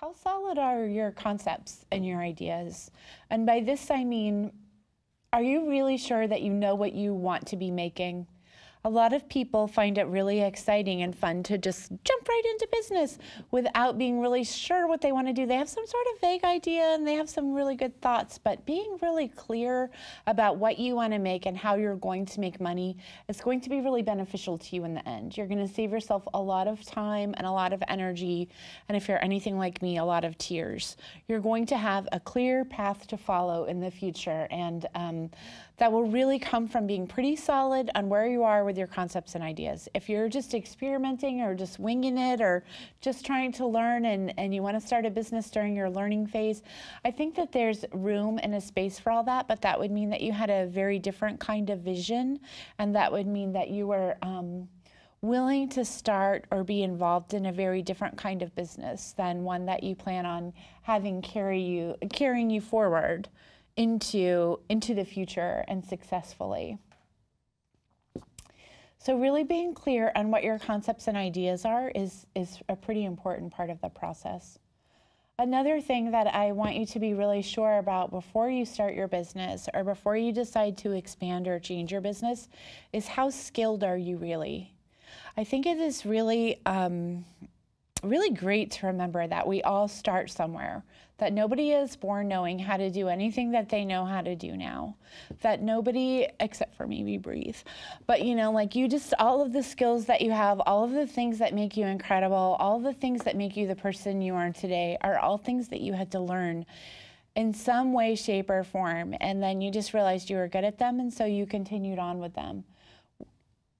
how solid are your concepts and your ideas? And by this, I mean, are you really sure that you know what you want to be making? A lot of people find it really exciting and fun to just jump right into business without being really sure what they want to do. They have some sort of vague idea and they have some really good thoughts, but being really clear about what you want to make and how you're going to make money is going to be really beneficial to you in the end. You're going to save yourself a lot of time and a lot of energy, and if you're anything like me, a lot of tears. You're going to have a clear path to follow in the future, and that will really come from being pretty solid on where you are with your concepts and ideas. If you're just experimenting or just winging it or just trying to learn and you want to start a business during your learning phase, I think that there's room and a space for all that, but that would mean that you had a very different kind of vision, and that would mean that you were willing to start or be involved in a very different kind of business than one that you plan on having carrying you forward into the future and successfully. So really being clear on what your concepts and ideas are is a pretty important part of the process. Another thing that I want you to be really sure about before you start your business or before you decide to expand or change your business is, how skilled are you really? I think it is really really great to remember that we all start somewhere, that nobody is born knowing how to do anything that they know how to do now, that nobody, except for maybe breathe, but you know, like you just, all of the skills that you have, all of the things that make you incredible, all of the things that make you the person you are today are all things that you had to learn in some way, shape, or form, and then you just realized you were good at them, and so you continued on with them.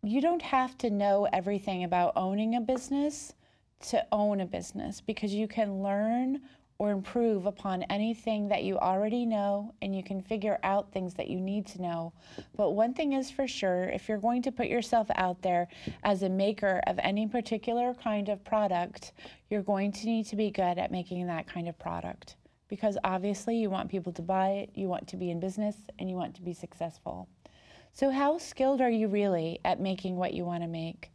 You don't have to know everything about owning a business to own a business, because you can learn or improve upon anything that you already know, and you can figure out things that you need to know. But one thing is for sure, if you're going to put yourself out there as a maker of any particular kind of product, you're going to need to be good at making that kind of product, because obviously you want people to buy it, you want to be in business, and you want to be successful. So how skilled are you really at making what you want to make?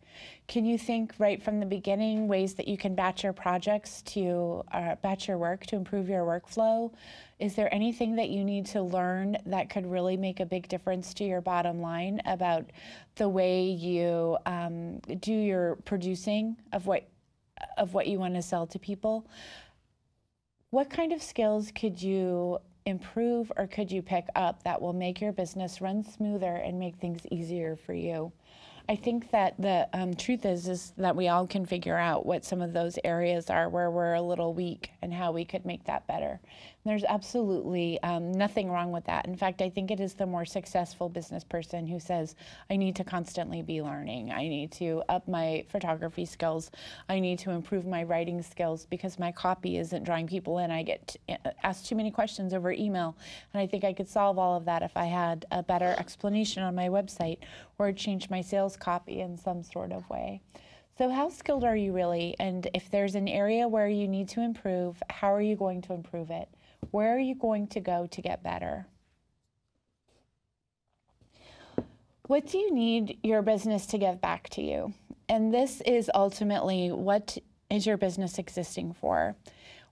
Can you think right from the beginning ways that you can batch your projects to batch your work to improve your workflow? Is there anything that you need to learn that could really make a big difference to your bottom line about the way you do your producing of what you want to sell to people? What kind of skills could you improve or could you pick up that will make your business run smoother and make things easier for you? I think that the truth is that we all can figure out what some of those areas are where we're a little weak and how we could make that better. And there's absolutely nothing wrong with that. In fact, I think it is the more successful business person who says, I need to constantly be learning. I need to up my photography skills. I need to improve my writing skills because my copy isn't drawing people in. I get asked too many questions over email, and I think I could solve all of that if I had a better explanation on my website or change my sales copy in some sort of way. So how skilled are you really? And if there's an area where you need to improve, how are you going to improve it? Where are you going to go to get better? What do you need your business to give back to you? And this is ultimately, what is your business existing for?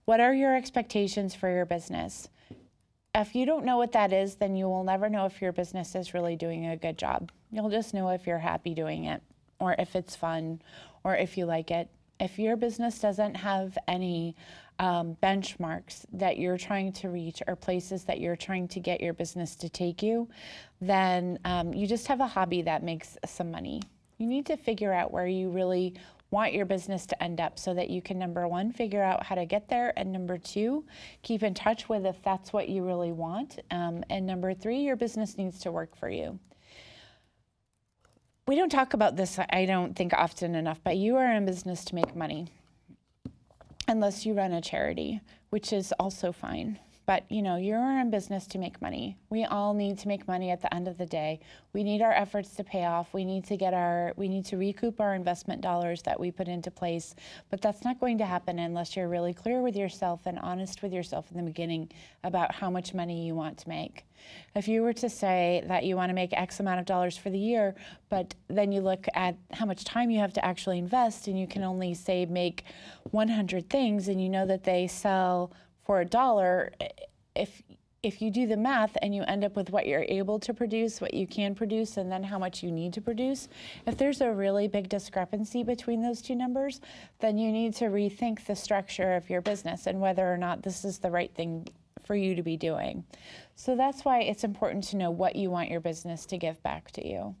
What are your expectations for your business? If you don't know what that is, then you will never know if your business is really doing a good job. You'll just know if you're happy doing it, or if it's fun, or if you like it. If your business doesn't have any benchmarks that you're trying to reach or places that you're trying to get your business to take you, then you just have a hobby that makes some money. You need to figure out where you really want your business to end up so that you can, number one, figure out how to get there, and number two, keep in touch with if that's what you really want, and number three, your business needs to work for you. We don't talk about this, I don't think, often enough, but you are in business to make money, unless you run a charity, which is also fine. but you know, you're in business to make money. We all need to make money at the end of the day. We need our efforts to pay off. We need to recoup our investment dollars that we put into place, but that's not going to happen unless you're really clear with yourself and honest with yourself in the beginning about how much money you want to make. If you were to say that you want to make X amount of dollars for the year, but then you look at how much time you have to actually invest and you can only say make 100 things and you know that they sell for $1, if you do the math and you end up with what you're able to produce, what you can produce, and then how much you need to produce, if there's a really big discrepancy between those two numbers, then you need to rethink the structure of your business and whether or not this is the right thing for you to be doing. So that's why it's important to know what you want your business to give back to you.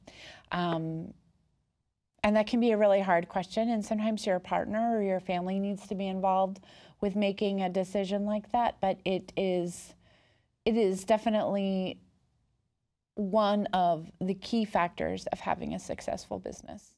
And that can be a really hard question, and sometimes your partner or your family needs to be involved with making a decision like that, but it is definitely one of the key factors of having a successful business.